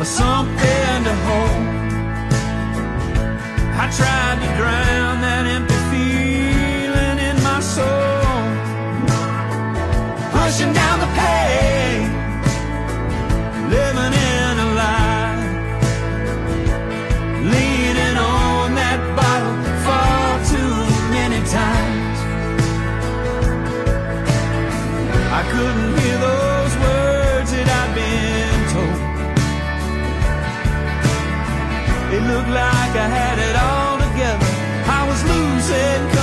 something to hold. I tried to drown that empty feeling in my soul, pushing down the pain, living in a lie, leaning on that bottle far too many times. I couldn't hear those words that I'd been told. It looked like I had it all together. I was losing